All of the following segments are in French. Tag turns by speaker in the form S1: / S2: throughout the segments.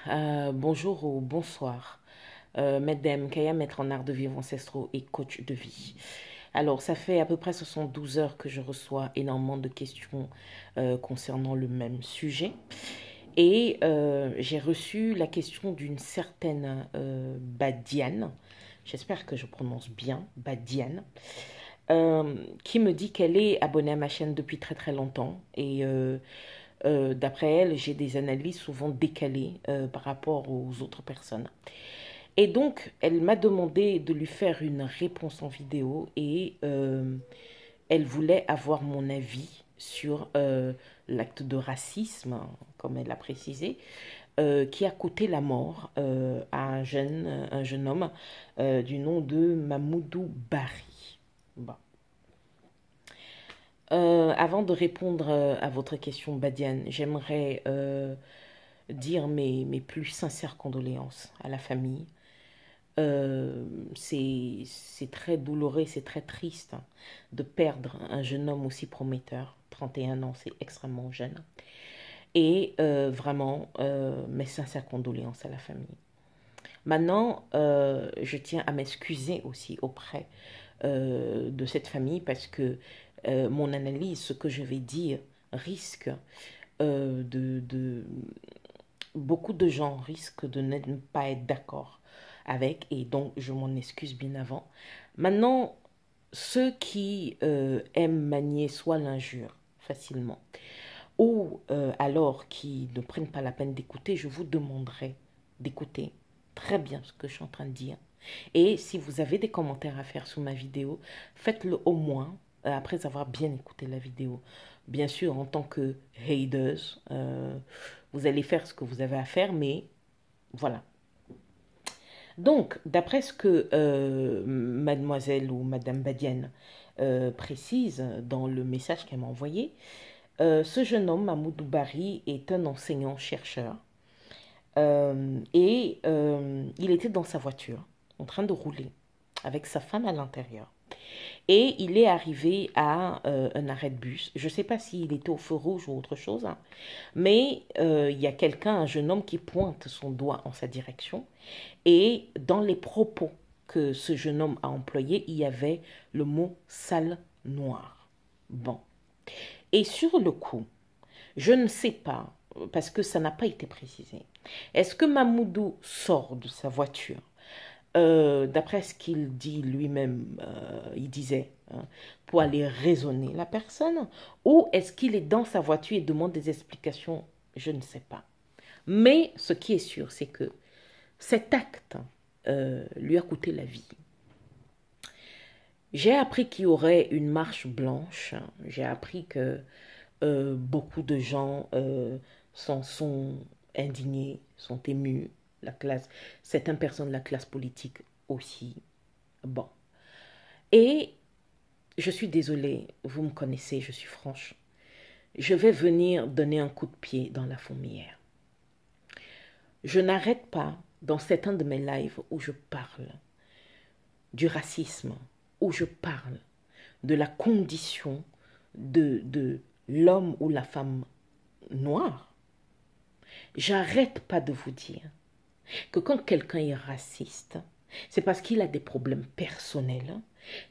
S1: Bonjour ou bonsoir. Maître Kaya, maître en art de vivre ancestraux et coach de vie. Alors, ça fait à peu près 72 heures que je reçois énormément de questions concernant le même sujet. Et j'ai reçu la question d'une certaine Badiane, j'espère que je prononce bien, Badiane, qui me dit qu'elle est abonnée à ma chaîne depuis très très longtemps. Et d'après elle, j'ai des analyses souvent décalées par rapport aux autres personnes. Et donc, elle m'a demandé de lui faire une réponse en vidéo et elle voulait avoir mon avis sur l'acte de racisme, comme elle l'a précisé, qui a coûté la mort à un jeune homme du nom de Mamoudou Bari. Bon. Avant de répondre à votre question, Badiane, j'aimerais dire mes plus sincères condoléances à la famille. C'est très douloureux, c'est très triste de perdre un jeune homme aussi prometteur. 31 ans, c'est extrêmement jeune. Et vraiment, mes sincères condoléances à la famille. Maintenant, je tiens à m'excuser aussi auprès de cette famille parce que mon analyse, ce que je vais dire, risque beaucoup de gens risquent de ne pas être d'accord avec, et donc je m'en excuse bien avant. Maintenant, ceux qui aiment manier soit l'injure facilement, ou alors qui ne prennent pas la peine d'écouter, je vous demanderai d'écouter très bien ce que je suis en train de dire. Et si vous avez des commentaires à faire sous ma vidéo, faites-le au moins après avoir bien écouté la vidéo. Bien sûr, en tant que haters, vous allez faire ce que vous avez à faire, mais voilà. Donc, d'après ce que mademoiselle ou madame Badiane précise dans le message qu'elle m'a envoyé, ce jeune homme, Mahmoud Bari, est un enseignant-chercheur et il était dans sa voiture en train de rouler avec sa femme à l'intérieur. Et il est arrivé à un arrêt de bus. Je ne sais pas s'il était au feu rouge ou autre chose, hein, mais il y a quelqu'un, un jeune homme qui pointe son doigt en sa direction. Et dans les propos que ce jeune homme a employés, il y avait le mot sale noir. Bon. Et sur le coup, je ne sais pas, parce que ça n'a pas été précisé. Est-ce que Mamoudou sort de sa voiture d'après ce qu'il dit lui-même, il disait, hein, pour aller raisonner la personne, ou est-ce qu'il est dans sa voiture et demande des explications? Je ne sais pas. Mais ce qui est sûr, c'est que cet acte lui a coûté la vie. J'ai appris qu'il y aurait une marche blanche. J'ai appris que beaucoup de gens s'en sont indignés, sont émus. La classe, certaines personnes de la classe politique aussi. Bon. Et je suis désolée, vous me connaissez, je suis franche. Je vais venir donner un coup de pied dans la fourmilière. Je n'arrête pas dans certains de mes lives où je parle du racisme, où je parle de la condition de l'homme ou la femme noire. J'arrête pas de vous dire que quand quelqu'un est raciste, c'est parce qu'il a des problèmes personnels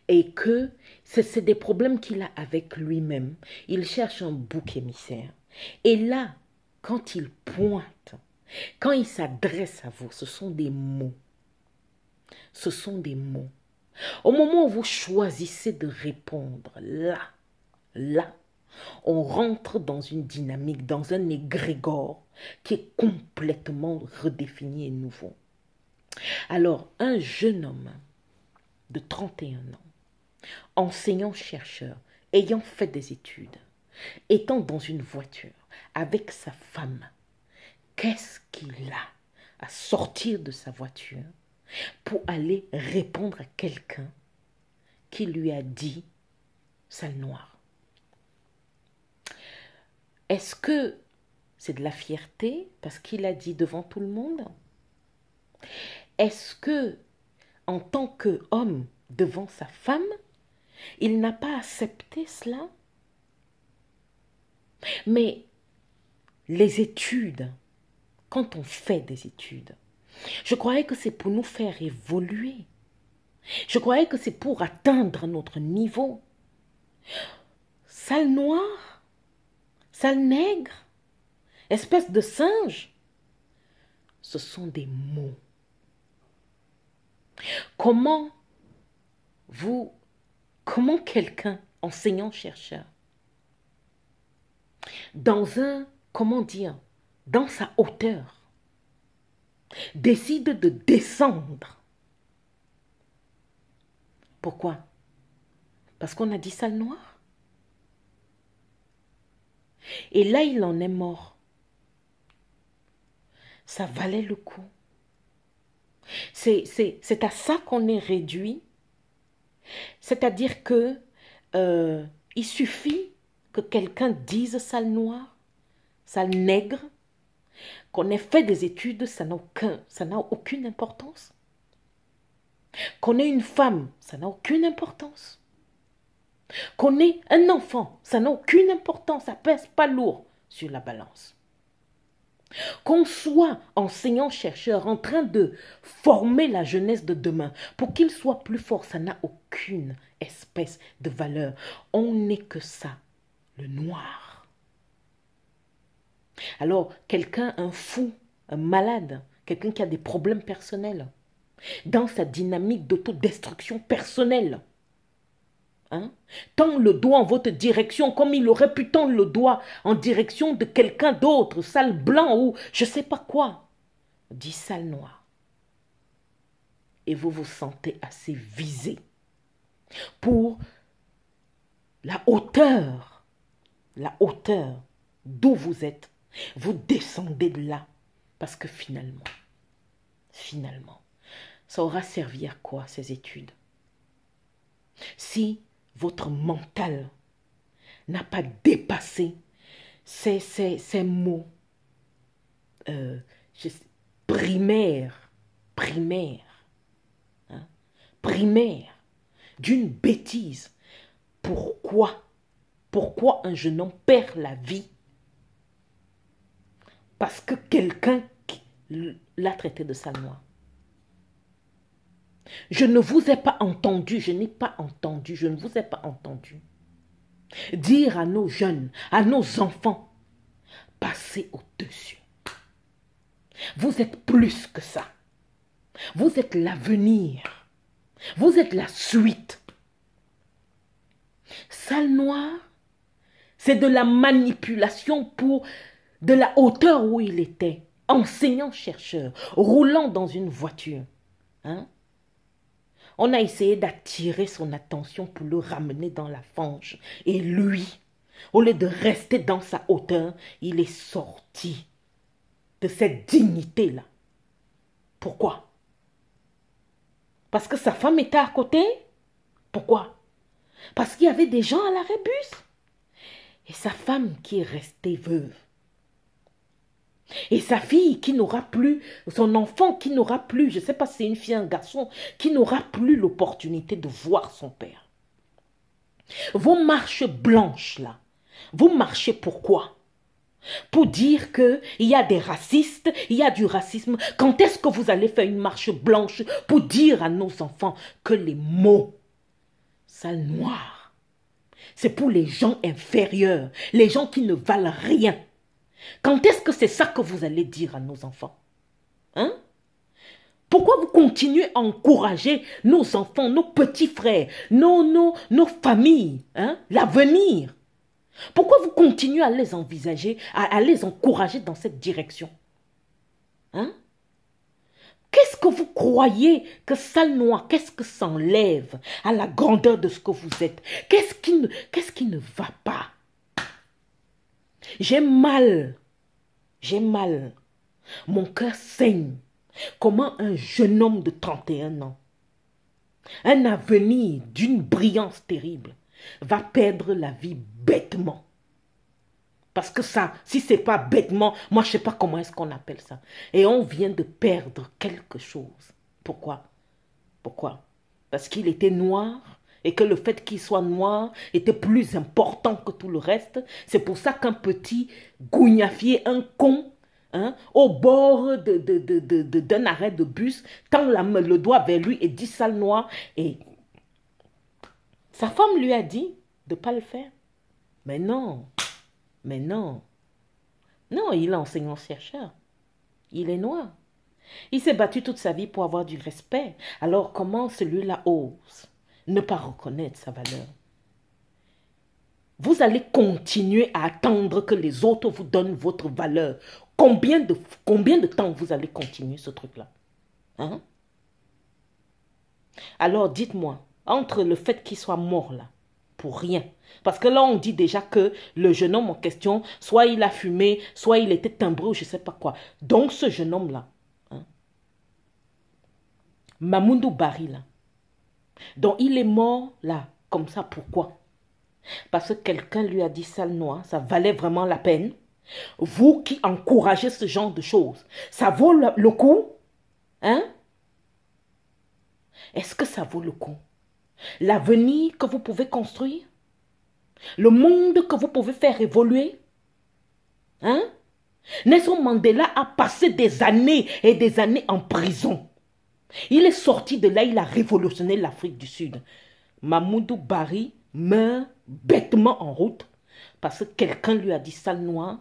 S1: et que c'est des problèmes qu'il a avec lui-même. Il cherche un bouc émissaire. Et là, quand il pointe, quand il s'adresse à vous, ce sont des mots. Ce sont des mots. Au moment où vous choisissez de répondre, là, on rentre dans une dynamique, dans un égrégore qui est complètement redéfini et nouveau. Alors, un jeune homme de 31 ans, enseignant-chercheur, ayant fait des études, étant dans une voiture avec sa femme, qu'est-ce qu'il a à sortir de sa voiture pour aller répondre à quelqu'un qui lui a dit sale noir? Est-ce que c'est de la fierté parce qu'il a dit devant tout le monde? Est-ce que, en tant qu'homme devant sa femme, il n'a pas accepté cela? Mais les études quand on fait des études, je croyais que c'est pour nous faire évoluer. Je croyais que c'est pour atteindre notre niveau. Sale noir, sale nègre, espèce de singe, ce sont des mots. Comment quelqu'un, enseignant-chercheur, dans dans sa hauteur, décide de descendre. Pourquoi? Parce qu'on a dit sale noir. Et là, il en est mort. Ça valait le coup. C'est à ça qu'on est réduit. C'est-à-dire que il suffit que quelqu'un dise sale noir, sale nègre, qu'on ait fait des études, ça n'a aucune importance. Qu'on ait une femme, ça n'a aucune importance. Qu'on ait un enfant, ça n'a aucune importance, ça pèse pas lourd sur la balance. Qu'on soit enseignant-chercheur en train de former la jeunesse de demain pour qu'il soit plus fort, ça n'a aucune espèce de valeur. On n'est que ça, le noir. Alors, quelqu'un, un fou, un malade, quelqu'un qui a des problèmes personnels, dans sa dynamique d'autodestruction personnelle, tend le doigt en votre direction comme il aurait pu tendre le doigt en direction de quelqu'un d'autre, sale blanc ou je ne sais pas quoi, dit sale noir. Et vous vous sentez assez visé pour la hauteur d'où vous êtes. Vous descendez de là parce que finalement, ça aura servi à quoi ces études? Si votre mental n'a pas dépassé ces mots primaires, d'une bêtise. Pourquoi un jeune homme perd la vie? Parce que quelqu'un l'a traité de sale noir. Je ne vous ai pas entendu, je ne vous ai pas entendu dire à nos jeunes, à nos enfants, passez au-dessus. Vous êtes plus que ça. Vous êtes l'avenir. Vous êtes la suite. Sale noir, c'est de la manipulation pour de la hauteur où il était, enseignant-chercheur, roulant dans une voiture. On a essayé d'attirer son attention pour le ramener dans la fange. Et lui, au lieu de rester dans sa hauteur, il est sorti de cette dignité-là. Pourquoi? Parce que sa femme était à côté? Pourquoi? Parce qu'il y avait des gens à la rébus. Et sa femme qui est restée veuve. Et sa fille qui n'aura plus, son enfant qui n'aura plus, je ne sais pas si c'est une fille ou un garçon, qui n'aura plus l'opportunité de voir son père. Vos marches blanches là, vous marchez pourquoi? Pour dire qu'il y a des racistes, il y a du racisme. Quand est-ce que vous allez faire une marche blanche pour dire à nos enfants que les mots sale noir, c'est pour les gens inférieurs, les gens qui ne valent rien? Quand est-ce que c'est ça que vous allez dire à nos enfants? Pourquoi vous continuez à encourager nos enfants, nos petits frères, nos familles, l'avenir? Pourquoi vous continuez à les envisager, à les encourager dans cette direction? Qu'est-ce que vous croyez que sale noir, qu'est-ce que ça enlève à la grandeur de ce que vous êtes? Qu'est-ce qui ne va pas? J'ai mal. Mon cœur saigne. Comment un jeune homme de 31 ans, un avenir d'une brillance terrible, va perdre la vie bêtement? Parce que ça, si ce n'est pas bêtement, moi je ne sais pas comment est-ce qu'on appelle ça. Et on vient de perdre quelque chose. Pourquoi? Parce qu'il était noir et que le fait qu'il soit noir était plus important que tout le reste. C'est pour ça qu'un petit gougnafier, un con, hein, au bord d'un arrêt de bus, tend le doigt vers lui et dit sale noir. Et sa femme lui a dit de ne pas le faire. Mais non, mais non. Non, il est enseignant-chercheur. Il est noir. Il s'est battu toute sa vie pour avoir du respect. Alors comment celui-là ose ne pas reconnaître sa valeur? Vous allez continuer à attendre que les autres vous donnent votre valeur. Combien de temps vous allez continuer ce truc-là? Hein? Alors dites-moi, entre le fait qu'il soit mort là, pour rien, parce que là on dit déjà que le jeune homme en question, soit il a fumé, soit il était timbré ou je ne sais pas quoi. Donc ce jeune homme là, hein, Mamoudou Bari là, donc il est mort là, comme ça, pourquoi? Parce que quelqu'un lui a dit sale noir, ça valait vraiment la peine. Vous qui encouragez ce genre de choses, ça vaut le coup? Hein? Est-ce que ça vaut le coup? L'avenir que vous pouvez construire? Le monde que vous pouvez faire évoluer? Hein? Nelson Mandela a passé des années et des années en prison. Il est sorti de là, il a révolutionné l'Afrique du Sud. Mamoudou Bari meurt bêtement en route parce que quelqu'un lui a dit sale noir.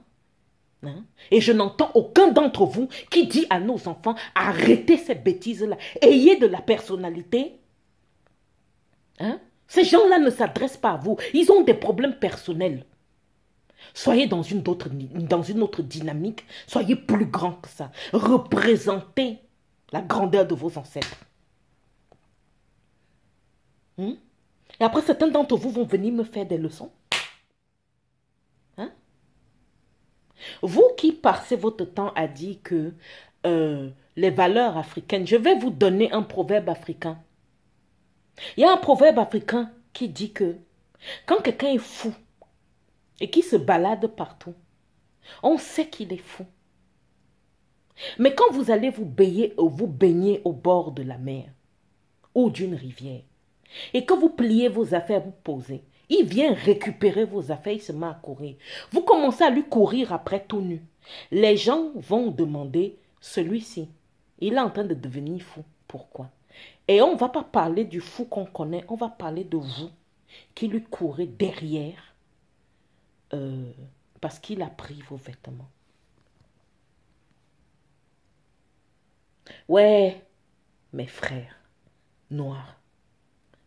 S1: Hein? Et je n'entends aucun d'entre vous qui dit à nos enfants arrêtez ces bêtises-là, ayez de la personnalité. Hein? Ces gens-là ne s'adressent pas à vous, ils ont des problèmes personnels. Soyez dans une autre dynamique, soyez plus grand que ça. Représentez la grandeur de vos ancêtres. Et après, certains d'entre vous vont venir me faire des leçons. Hein? Vous qui passez votre temps à dire que les valeurs africaines, je vais vous donner un proverbe africain. Il y a un proverbe africain qui dit que quand quelqu'un est fou et qui se balade partout, on sait qu'il est fou. Mais quand vous allez vous baigner au bord de la mer ou d'une rivière et que vous pliez vos affaires, vous posez, il vient récupérer vos affaires, il se met à courir. Vous commencez à lui courir après tout nu. Les gens vont demander, celui-ci, il est en train de devenir fou. Pourquoi? Et on ne va pas parler du fou qu'on connaît, on va parler de vous qui lui courez derrière parce qu'il a pris vos vêtements. Ouais, mes frères noirs.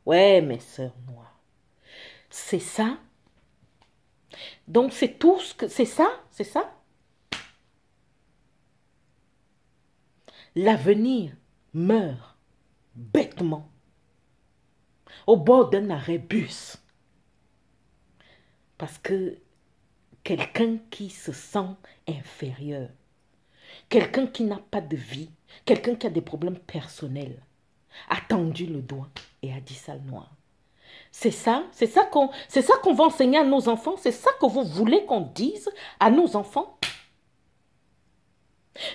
S1: Ouais, mes sœurs noires. C'est ça. Donc c'est tout ce que... C'est ça, c'est ça. L'avenir meurt bêtement au bord d'un arrêt bus. Parce que quelqu'un qui se sent inférieur, quelqu'un qui n'a pas de vie, quelqu'un qui a des problèmes personnels, a tendu le doigt et a dit sale noir. C'est ça qu'on va enseigner à nos enfants, c'est ça que vous voulez qu'on dise à nos enfants.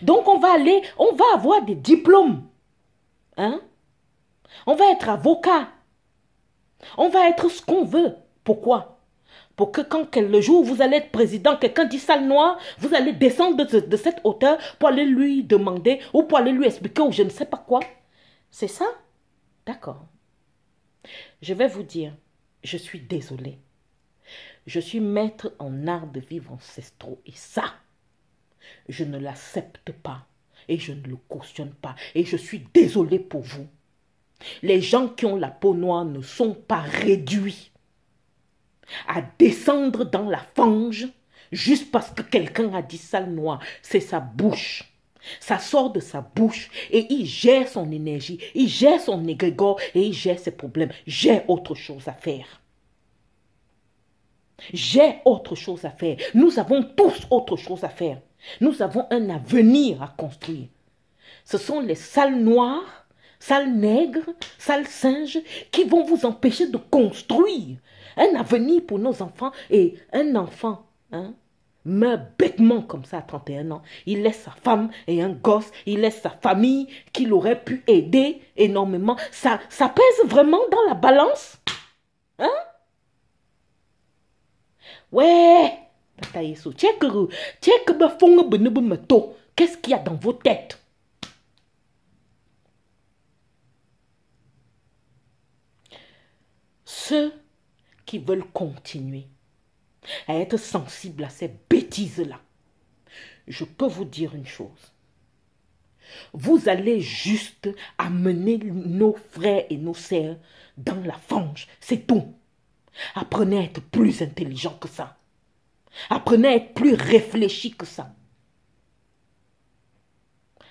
S1: Donc on va avoir des diplômes. Hein? On va être avocat. On va être ce qu'on veut. Pourquoi? Pour que quand le jour où vous allez être président, quelqu'un dit sale noir, vous allez descendre de cette hauteur pour aller lui demander ou pour aller lui expliquer ou je ne sais pas quoi. C'est ça? D'accord. Je vais vous dire, je suis désolée. Je suis maître en art de vivre ancestraux et ça, je ne l'accepte pas et je ne le cautionne pas. Et je suis désolée pour vous. Les gens qui ont la peau noire ne sont pas réduits à descendre dans la fange juste parce que quelqu'un a dit sale noir. C'est sa bouche. Ça sort de sa bouche et il gère son énergie, il gère son égrégore et il gère ses problèmes. J'ai autre chose à faire. J'ai autre chose à faire. Nous avons tous autre chose à faire. Nous avons un avenir à construire. Ce sont les sales noirs, sales nègres, sales singes qui vont vous empêcher de construire un avenir pour nos enfants. Et un enfant meurt bêtement comme ça à 31 ans. Il laisse sa femme et un gosse, il laisse sa famille qu'il aurait pu aider énormément. Ça pèse vraiment dans la balance? Hein? Ouais, tata yesu, check be fonga benubu meto, Qu'est-ce qu'il y a dans vos têtes? Ceux qui veulent continuer à être sensibles à ces bêtises-là, je peux vous dire une chose. Vous allez juste amener nos frères et nos sœurs dans la fange. C'est tout. Apprenez à être plus intelligent que ça. Apprenez à être plus réfléchi que ça.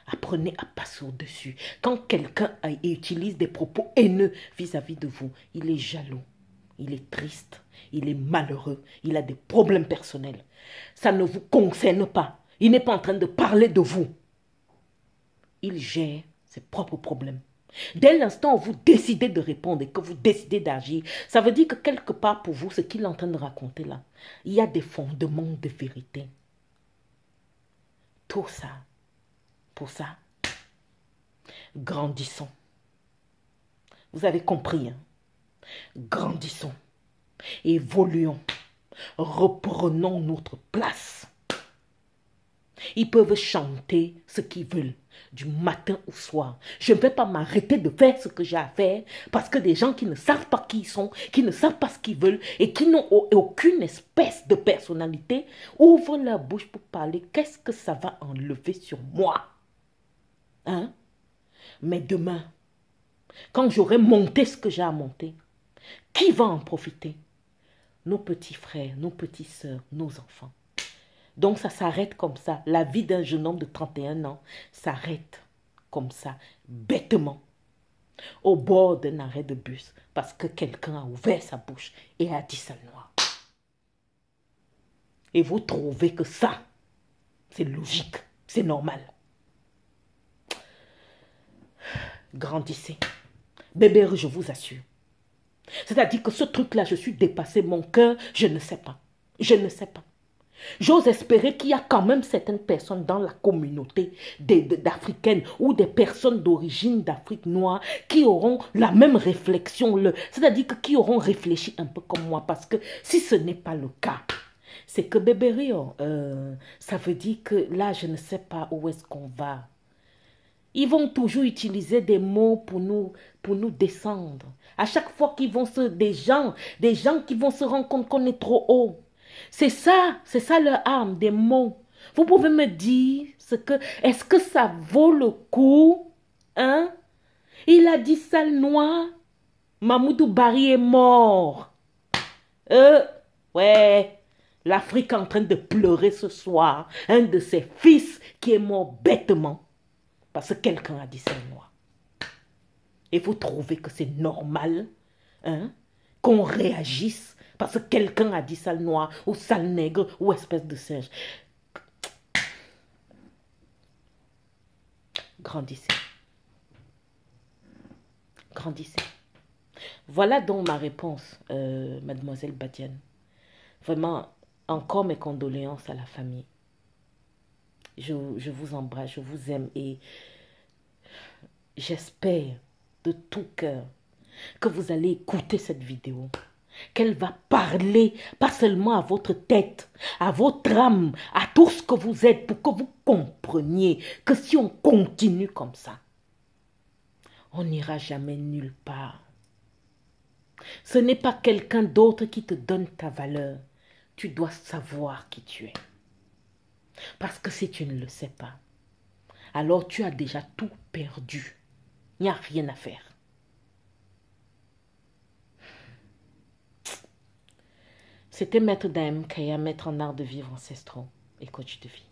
S1: Apprenez à passer au-dessus. Quand quelqu'un utilise des propos haineux vis-à-vis de vous, il est jaloux, il est triste, il est malheureux, il a des problèmes personnels. Ça ne vous concerne pas. Il n'est pas en train de parler de vous. Il gère ses propres problèmes. Dès l'instant où vous décidez de répondre et que vous décidez d'agir, ça veut dire que quelque part pour vous, ce qu'il est en train de raconter là, il y a des fondements de vérité. Tout ça, pour ça, grandissons. Vous avez compris, hein? Grandissons, évoluons, reprenons notre place. Ils peuvent chanter ce qu'ils veulent, du matin au soir. Je ne vais pas m'arrêter de faire ce que j'ai à faire parce que des gens qui ne savent pas qui ils sont, qui ne savent pas ce qu'ils veulent et qui n'ont aucune espèce de personnalité, ouvrent leur bouche pour parler. Qu'est-ce que ça va enlever sur moi? Hein? Mais demain, quand j'aurai monté ce que j'ai à monter, qui va en profiter? Nos petits frères, nos petites sœurs, nos enfants. Donc ça s'arrête comme ça. La vie d'un jeune homme de 31 ans s'arrête comme ça, bêtement, au bord d'un arrêt de bus, parce que quelqu'un a ouvert sa bouche et a dit sale noir. Et vous trouvez que ça, c'est logique, c'est normal. Grandissez. Bébé, je vous assure. C'est-à-dire que ce truc-là, je suis dépassé, mon cœur, je ne sais pas. Je ne sais pas. J'ose espérer qu'il y a quand même certaines personnes dans la communauté d'Africaines ou des personnes d'origine d'Afrique noire qui auront la même réflexion, c'est-à-dire qui auront réfléchi un peu comme moi. Parce que si ce n'est pas le cas, c'est que bébé Rio, ça veut dire que là, je ne sais pas où est-ce qu'on va. Ils vont toujours utiliser des mots pour nous descendre. À chaque fois qu'ils vont des gens qui vont se rendre compte qu'on est trop haut. C'est ça leur arme, des mots. Vous pouvez me dire est-ce que ça vaut le coup? Hein? Il a dit sale noir. Mamoudou Barry est mort. Ouais. L'Afrique est en train de pleurer ce soir. Un de ses fils qui est mort bêtement. Parce que quelqu'un a dit sale noir. Et vous trouvez que c'est normal, hein, qu'on réagisse parce que quelqu'un a dit sale noir ou sale nègre ou espèce de singe. Grandissez. Grandissez. Voilà donc ma réponse, mademoiselle Badiane. Vraiment, encore mes condoléances à la famille. Je vous embrasse, je vous aime et j'espère de tout cœur que vous allez écouter cette vidéo, qu'elle va parler pas seulement à votre tête, à votre âme, à tout ce que vous êtes, pour que vous compreniez que si on continue comme ça, on n'ira jamais nulle part. Ce n'est pas quelqu'un d'autre qui te donne ta valeur. Tu dois savoir qui tu es. Parce que si tu ne le sais pas, alors tu as déjà tout perdu. Il n'y a rien à faire. C'était Maître Daim Kaya, maître en art de vivre ancestraux et coach de vie.